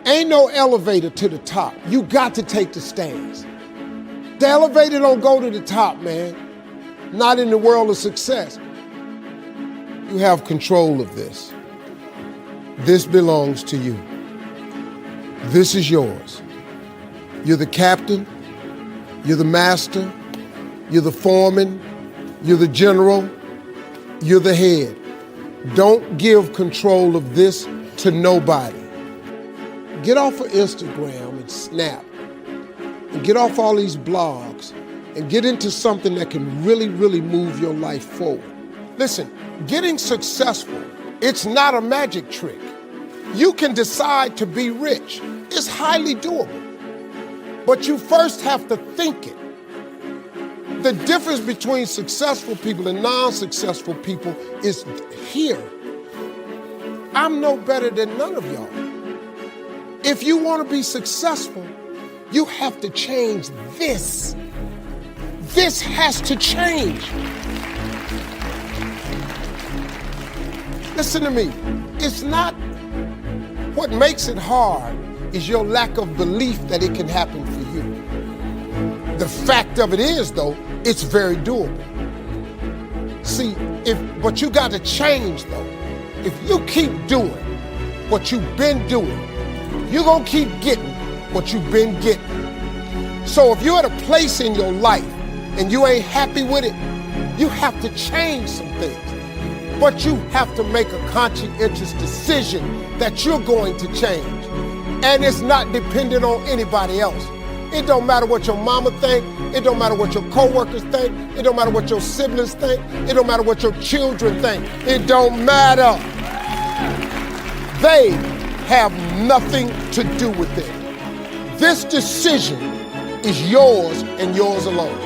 Ain't no elevator to the top. You got to take the stairs. The elevator don't go to the top, man. Not in the world of success. You have control of this. This belongs to you. This is yours. You're the captain. You're the master. You're the foreman. You're the general. You're the head. Don't give control of this to nobody. Get off of Instagram and Snap and get off all these blogs and get into something that can really, really move your life forward. Listen, getting successful, it's not a magic trick. You can decide to be rich. It's highly doable. But you first have to think it. The difference between successful people and non-successful people is here. I'm no better than none of y'all. If you want to be successful, you have to change this. This has to change. Listen to me. It's not what makes it hard is your lack of belief that it can happen for you. The fact of it is, though, it's very doable. See, but you got to change, though. If you keep doing what you've been doing, you're going to keep getting what you've been getting. So if you're at a place in your life and you ain't happy with it, you have to change some things. But you have to make a conscientious decision that you're going to change. And it's not dependent on anybody else. It don't matter what your mama think. It don't matter what your coworkers think. It don't matter what your siblings think. It don't matter what your children think. It don't matter. They have nothing to do with it. This decision is yours and yours alone.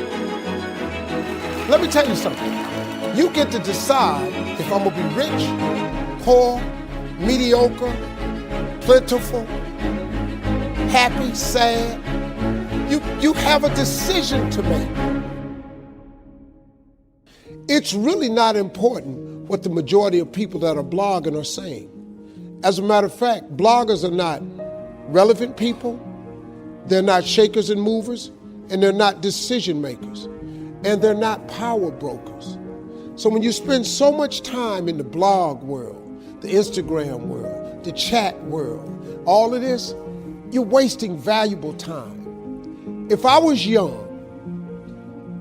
Let me tell you something. You get to decide if I'm gonna be rich, poor, mediocre, plentiful, happy, sad. You have a decision to make. It's really not important what the majority of people that are blogging are saying. As a matter of fact, bloggers are not relevant people, they're not shakers and movers, and they're not decision makers, and they're not power brokers. So when you spend so much time in the blog world, the Instagram world, the chat world, all of this, you're wasting valuable time. If I was young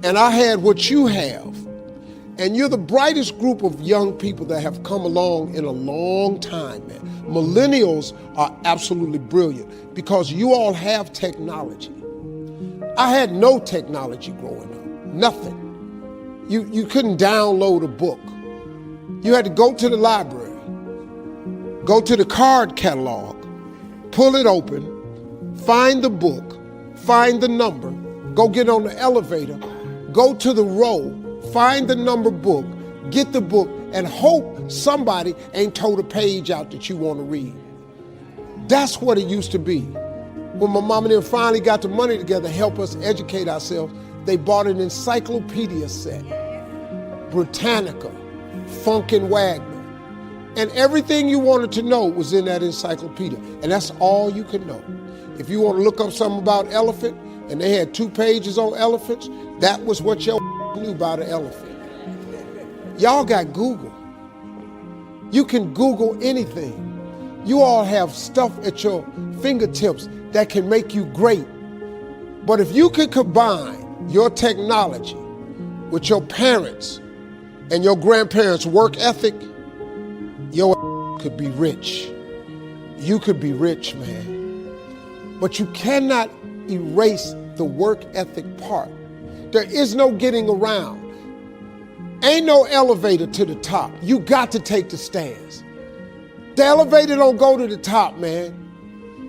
and I had what you have, and you're the brightest group of young people that have come along in a long time, man. Millennials are absolutely brilliant because you all have technology. I had no technology growing up, nothing. You couldn't download a book. You had to go to the library, go to the card catalog, pull it open, find the book, find the number, go get on the elevator, go to the row, find the number book, get the book, and hope somebody ain't told a page out that you want to read. That's what it used to be. When my mom and them finally got the money together to help us educate ourselves, they bought an encyclopedia set, Britannica, Funkin' Wagner, and everything you wanted to know was in that encyclopedia, and that's all you could know. If you want to look up something about elephant, and they had 2 pages on elephants, that was what your knew about an elephant. Y'all got Google. You can Google anything. You all have stuff at your fingertips that can make you great. But if you could combine your technology with your parents and your grandparents' work ethic, your could be rich. You could be rich, man. But you cannot erase the work ethic part. There is no getting around. Ain't no elevator to the top. You got to take the stairs. The elevator don't go to the top, man.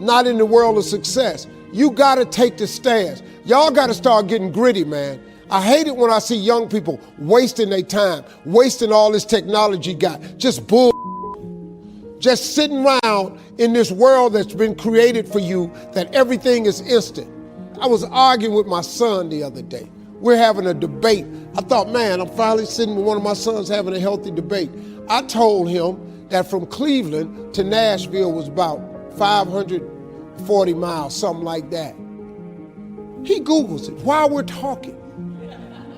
Not in the world of success. You got to take the stairs. Y'all got to start getting gritty, man. I hate it when I see young people wasting their time, wasting all this technology got, just bull. Just sitting around in this world that's been created for you that everything is instant. I was arguing with my son the other day. We're having a debate. I thought, man, I'm finally sitting with one of my sons having a healthy debate. I told him that from Cleveland to Nashville was about 500 40 miles, something like that. He Googles it while we're talking.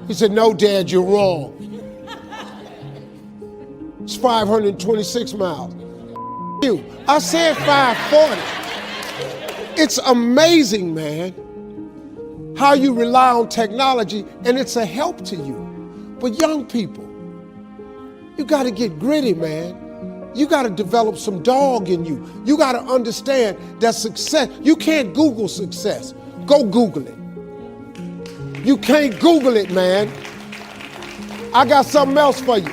He said, no, Dad, you're wrong. It's 526 miles. You. I said 540. It's amazing, man, how you rely on technology and it's a help to you. But young people, you got to get gritty, man. You got to develop some dog in you. You got to understand that success, you can't Google success. Go Google it. You can't Google it, man. I got something else for you.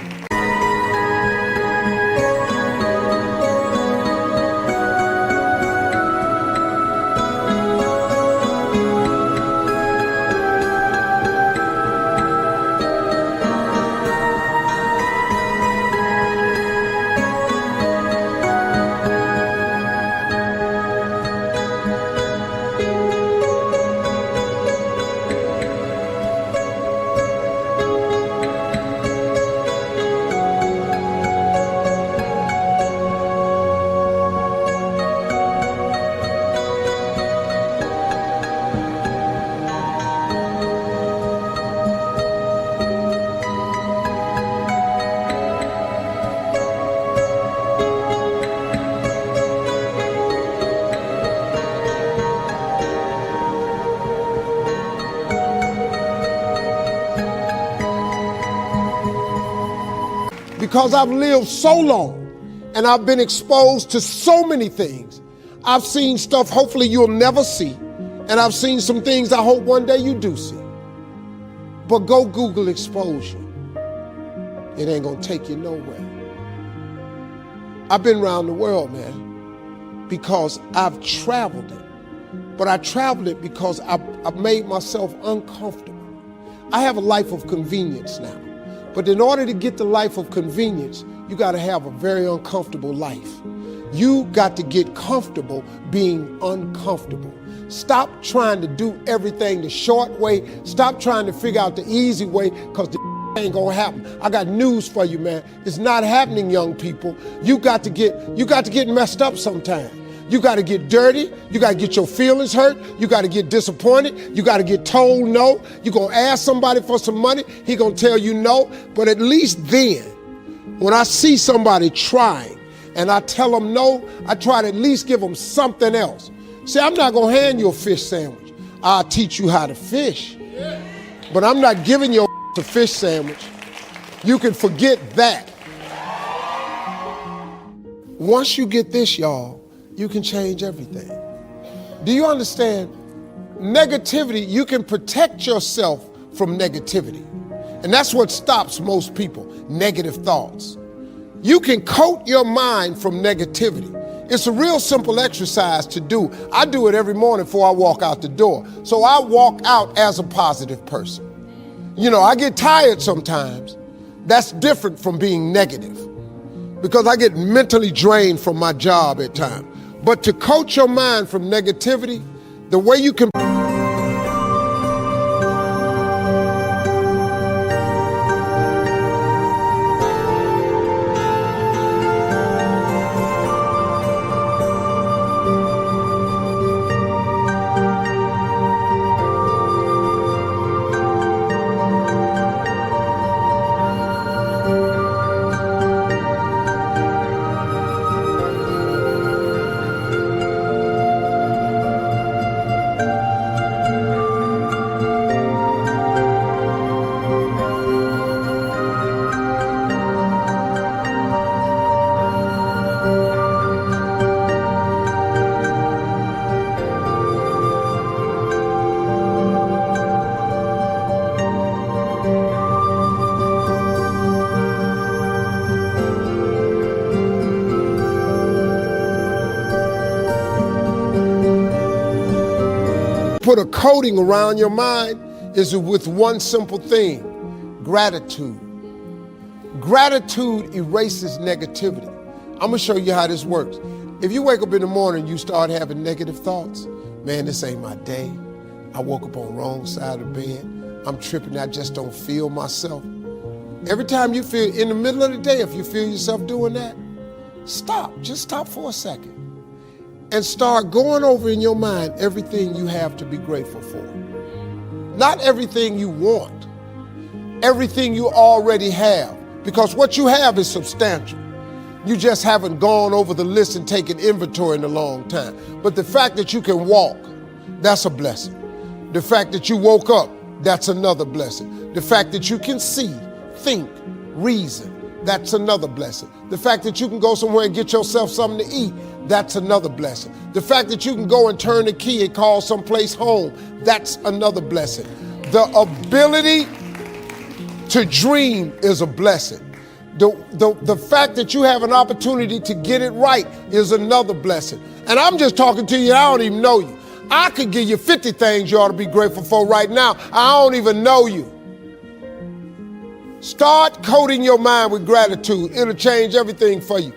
Because I've lived so long and I've been exposed to so many things. I've seen stuff hopefully you'll never see, and I've seen some things I hope one day you do see. But go Google exposure. It ain't gonna take you nowhere. I've been around the world, man, because I've traveled it. But I traveled it because I've made myself uncomfortable. I have a life of convenience now. But in order to get the life of convenience, you got to have a very uncomfortable life. You got to get comfortable being uncomfortable. Stop trying to do everything the short way. Stop trying to figure out the easy way, because the ain't gonna happen. I got news for you, man. It's not happening, young people. You got to get messed up sometime. You got to get dirty. You got to get your feelings hurt. You got to get disappointed. You got to get told no. You're going to ask somebody for some money. He going to tell you no. But at least then, when I see somebody trying and I tell them no, I try to at least give them something else. See, I'm not going to hand you a fish sandwich. I'll teach you how to fish. But I'm not giving you a fish sandwich. You can forget that. Once you get this, y'all, you can change everything. Do you understand? Negativity, you can protect yourself from negativity. And that's what stops most people, negative thoughts. You can coat your mind from negativity. It's a real simple exercise to do. I do it every morning before I walk out the door. So I walk out as a positive person. You know, I get tired sometimes. That's different from being negative, because I get mentally drained from my job at times. But to coach your mind from negativity, the way you can put a coating around your mind is with one simple thing: gratitude. Gratitude erases negativity. I'm gonna show you how this works. If you wake up in the morning and you start having negative thoughts, man, this ain't my day. I woke up on the wrong side of the bed. I'm tripping, I just don't feel myself. Every time you feel, in the middle of the day, if you feel yourself doing that, stop, just stop for a second. and start going over in your mind everything you have to be grateful for. Not everything you want, everything you already have, because what you have is substantial. You just haven't gone over the list and taken inventory in a long time. But the fact that you can walk, that's a blessing. The fact that you woke up, that's another blessing. The fact that you can see, think, reason, that's another blessing. The fact that you can go somewhere and get yourself something to eat, that's another blessing. The fact that you can go and turn the key and call someplace home, that's another blessing. The ability to dream is a blessing. The fact that you have an opportunity to get it right is another blessing. And I'm just talking to you, I don't even know you. I could give you 50 things you ought to be grateful for right now. I don't even know you. Start coating your mind with gratitude. It'll change everything for you.